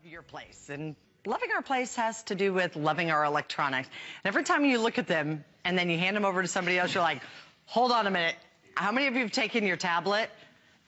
your place. And loving our place has to do with loving our electronics. And every time you look at them and then you hand them over to somebody else, you're like, hold on a minute. How many of you have taken your tablet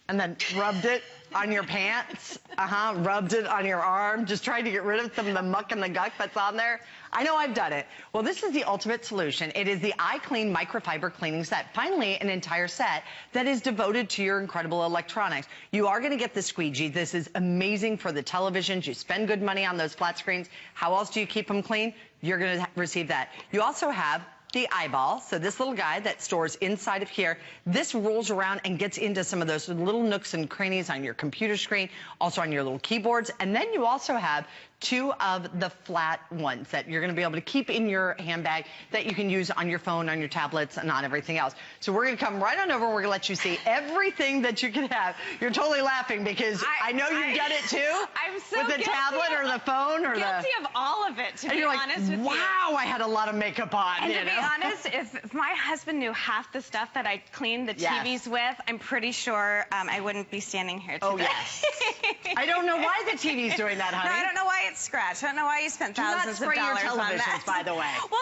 and then rubbed it on your pants? Rubbed it on your arm, just trying to get rid of some of the muck and the gunk that's on there? I know I've done it. Well, this is the ultimate solution. It is the iclean Microfiber Cleaning Set. Finally, an entire set that is devoted to your incredible electronics. You are going to get the squeegee. This is amazing for the televisions. You spend good money on those flat screens. How else do you keep them clean? You're going to receive that. You also have the eyeball, so this little guy that stores inside of here, this rolls around and gets into some of those little nooks and crannies on your computer screen, also on your little keyboards, and then you also have two of the flat ones that you're going to be able to keep in your handbag that you can use on your phone, on your tablets, and on everything else. So we're going to come right on over. We're going to let you see everything that you can have. You're totally laughing because I know you've done it too. I'm so with the tablet or the phone or guilty of all of it, to be honest with you. Wow, I had a lot of makeup on. And to be honest, if my husband knew half the stuff that I cleaned the TVs with, I'm pretty sure I wouldn't be standing here today. Oh, yes. I don't know why the TV's doing that, honey. No, I don't know why it's scratched. I don't know why you spent thousands of dollars on that. By the way. Well,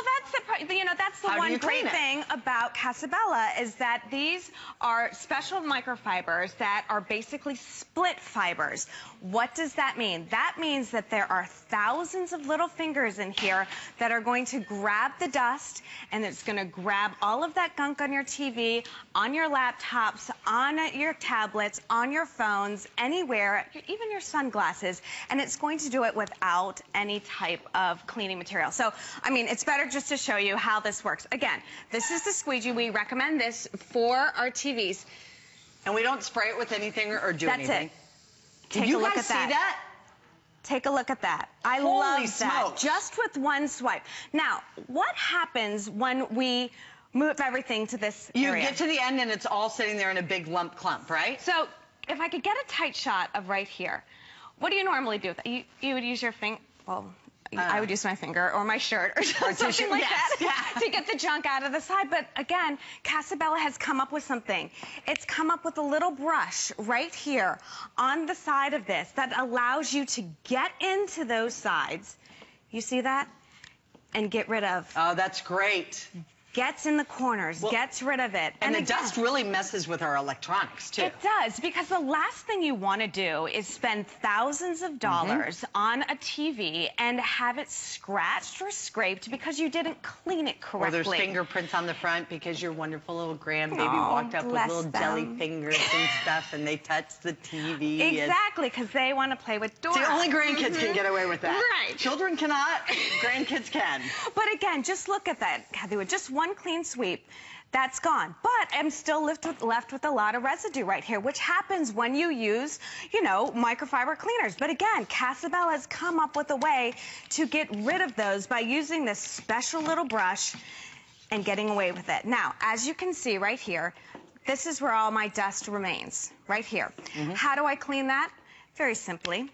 that's the one great thing about Casabella is that these are special microfibers that are basically split fibers. What does that mean? That means that there are thousands of little fingers in here that are going to grab the dust, and it's going to grab all of that gunk on your TV, on your laptops, on your tablets, on your phones, anywhere, even your sunglasses, and it's going to do it without any type of cleaning material. So, I mean, it's better just to show you how this works. Again, this is the squeegee. We recommend this for our TVs. And we don't spray it with anything or do anything. That's it. Take a look at that. See that? Take a look at that. I love that. Just with one swipe. Now, what happens when we move everything to this area? You get to the end and it's all sitting there in a big clump, right? So, if I could get a tight shot of right here, what do you normally do with that? You would use your finger, well, I would use my finger or my shirt or something like that to get the junk out of the side. But again, Casabella has come up with something. It's come up with a little brush right here on the side of this that allows you to get into those sides. You see that? And get rid of. Oh, that's great. Gets in the corners, gets rid of it. And the dust really messes with our electronics, too. It does, because the last thing you want to do is spend thousands of dollars on a TV and have it scratched or scraped because you didn't clean it correctly. Or there's fingerprints on the front because your wonderful little grandbaby walked up with little jelly fingers and stuff, and they touched the TV. Exactly, because they want to play with doors. See, only grandkids can get away with that. Right. Children cannot, grandkids can. But again, just look at that, Kathy, with just one clean sweep, that's gone. But I'm still left with a lot of residue right here, which happens when you use, you know, microfiber cleaners. But again, Casabella has come up with a way to get rid of those by using this special little brush and getting away with it. Now, as you can see right here, this is where all my dust remains, right here. How do I clean that? Very simply.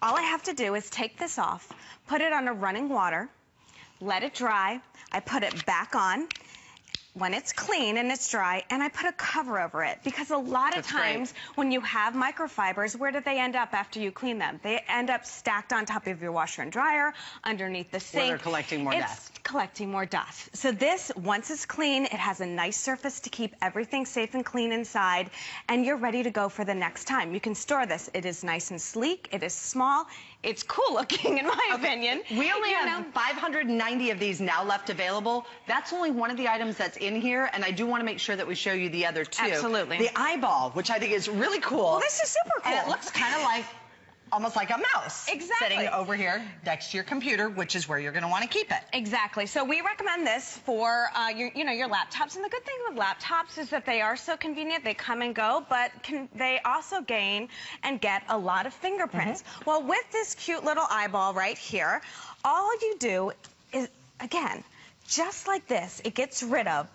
All I have to do is take this off, put it under running water, let it dry. I put it back on when it's clean and it's dry, and I put a cover over it, because a lot of times when you have microfibers, where do they end up after you clean them? They end up stacked on top of your washer and dryer, underneath the sink. Where they're collecting more dust. It's collecting more dust. So this, once it's clean, it has a nice surface to keep everything safe and clean inside, and you're ready to go for the next time. You can store this. It is nice and sleek. It is small. It's cool looking, in my opinion. We only have 590 of these now left available. That's only one of the items that's in here, and I do want to make sure that we show you the other two. Absolutely. The eyeball, which I think is really cool. Well, this is super cool. And it looks kind of like, almost like a mouse. Exactly. Sitting over here next to your computer, which is where you're going to want to keep it. Exactly. So we recommend this for your laptops. And the good thing with laptops is that they are so convenient. They come and go, but they also gain and get a lot of fingerprints. Well, with this cute little eyeball right here, all you do is, again, just like this, it gets rid of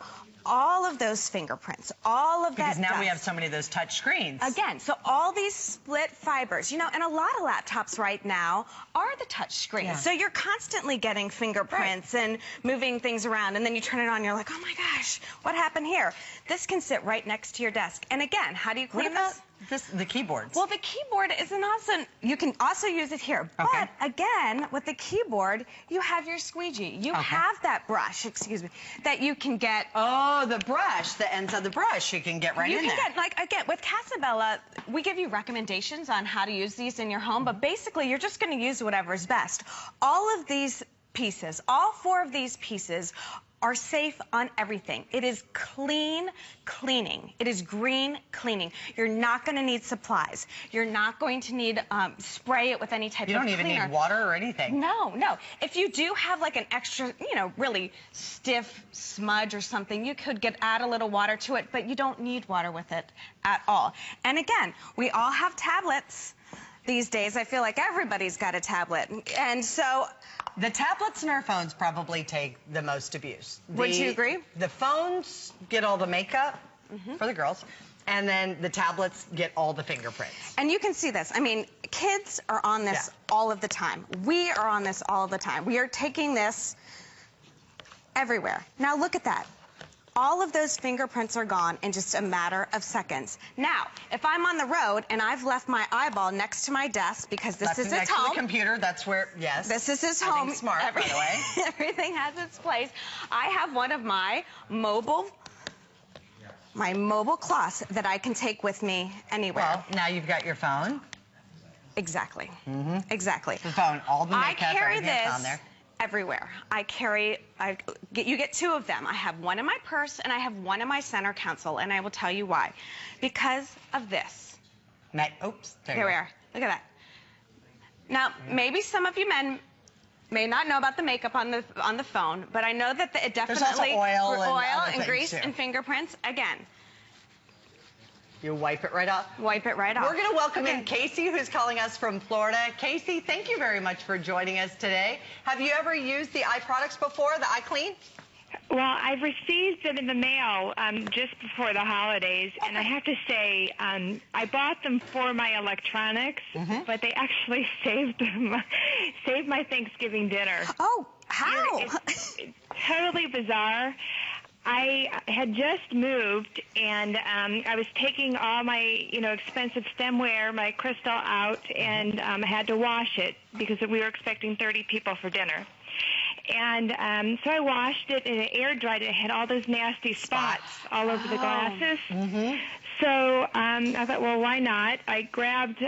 all of those fingerprints, all of that dust. Because now we have so many of those touch screens. Again, so all these split fibers, you know, and a lot of laptops right now are the touch screens. So you're constantly getting fingerprints and moving things around, and then you turn it on, you're like, oh my gosh, what happened here? This can sit right next to your desk. And again, how do you clean this? The keyboards. Well, the keyboard is an awesome, you can also use it here. Okay. But again, with the keyboard, you have your squeegee. You have that brush, excuse me, that you can get. Oh, the brush, the ends of the brush, you can get right in there. You can get, like, again, with Casabella, we give you recommendations on how to use these in your home, but basically you're just going to use whatever's best. All of these pieces, all 4 of these pieces are safe on everything. It is clean cleaning. It is green cleaning. You're not going to need supplies. You're not going to need spray it with any type of cleaner. You don't even need water or anything. No, no. If you do have like an extra, really stiff smudge or something, you could add a little water to it, but you don't need water with it at all. And again, we all have tablets these days. I feel like everybody's got a tablet. And so the tablets and our phones probably take the most abuse. Would you agree? The phones get all the makeup for the girls, and then the tablets get all the fingerprints. And you can see this. I mean, kids are on this all of the time. We are on this all the time. We are taking this everywhere. Now look at that. All of those fingerprints are gone in just a matter of seconds. Now, if I'm on the road and I've left my eyeball next to my desk because this is its home. Next to the computer, that's where, yes. This is his home. Smart, by the way. Everything has its place. I have one of my mobile cloths that I can take with me anywhere. Well, now you've got your phone. Exactly. Exactly. The phone, all the makeup, I carry everything's this on there. everywhere. You get 2 of them. I have one in my purse and I have one in my center console, and I will tell you why. Because of this. Oops. Here we are. Look at that. Now, maybe some of you men may not know about the makeup on the phone, but I know that it definitely There's also oil and grease too. and fingerprints. Again, you wipe it right off. wipe it right off. We're going to welcome in Casey, who's calling us from Florida. Casey, thank you very much for joining us today. Have you ever used the eye products before, the iclean? Well, I've received them in the mail just before the holidays, and I have to say, I bought them for my electronics, but they actually saved my Thanksgiving dinner. Oh, how? It's totally bizarre. I had just moved, and I was taking all my, expensive stemware, my crystal out, and I had to wash it because we were expecting 30 people for dinner. And so I washed it, and it air dried it. It had all those nasty spots all over the glasses. So I thought, well, why not? I grabbed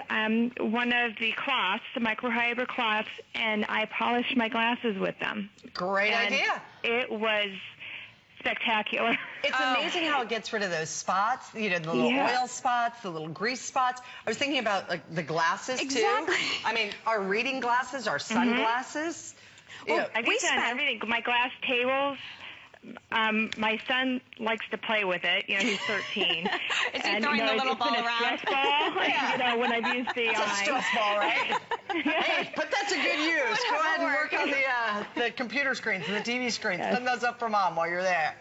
one of the cloths, the microfiber cloths, and I polished my glasses with them. Great idea. It was spectacular. It's amazing how it gets rid of those spots, the little oil spots, the little grease spots. I was thinking about the glasses too. I mean, our reading glasses, our sunglasses. Well, I've done everything. My glass tables. My son likes to play with it. He's 13. Is he throwing the little ball around? It's been a stress ball. When I've used the It's a stress ball, right? Hey, but that's a good use. Go ahead and work on the computer screens and the TV screens. Send those up for Mom while you're there.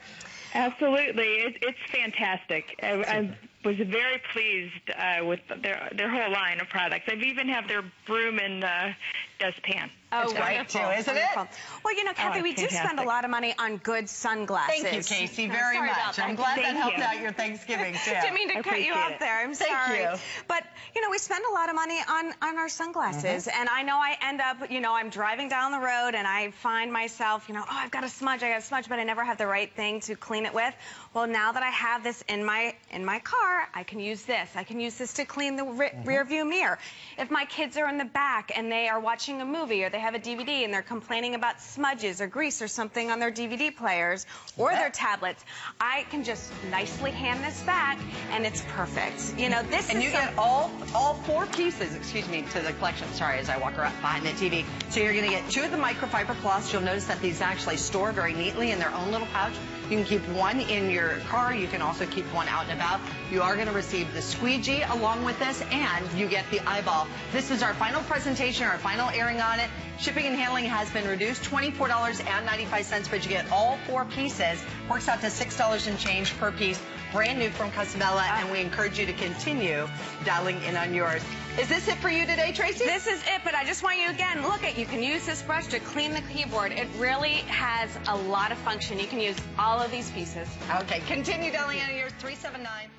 Absolutely. It's fantastic. I was very pleased with their whole line of products. I even have their broom and dustpan. Oh, it's great too, isn't it? Well, Kathy, we do spend a lot of money on good sunglasses. Thank you, Casey, very much. I'm glad that helped out your Thanksgiving too. Didn't mean to cut you off there. I'm sorry. Thank you. But we spend a lot of money on our sunglasses, and I know I end up, I'm driving down the road and I find myself, oh, I've got a smudge, but I never have the right thing to clean it with. Well, now that I have this in my car, I can use this. I can use this to clean the rear view mirror. If my kids are in the back and they are watching a movie or they have a DVD and they're complaining about smudges or grease or something on their DVD players or their tablets, I can just nicely hand this back and it's perfect. And you get all 4 pieces, to the collection. Sorry, as I walk around behind the TV. So you're going to get 2 of the microfiber cloths. You'll notice that these actually store very neatly in their own little pouch. You can keep one in your car. You can also keep one out and about. You are going to receive the squeegee along with this, and you get the eyeball. This is our final presentation, our final airing on it. Shipping and handling has been reduced, $24.95, but you get all 4 pieces. Works out to $6 and change per piece. Brand new from Casabella, and we encourage you to continue dialing in on yours. Is this it for you today, Tracy? This is it, but I just want you, again, you can use this brush to clean the keyboard. It really has a lot of function. You can use all of these pieces. Okay, continue dialing in on yours, 379.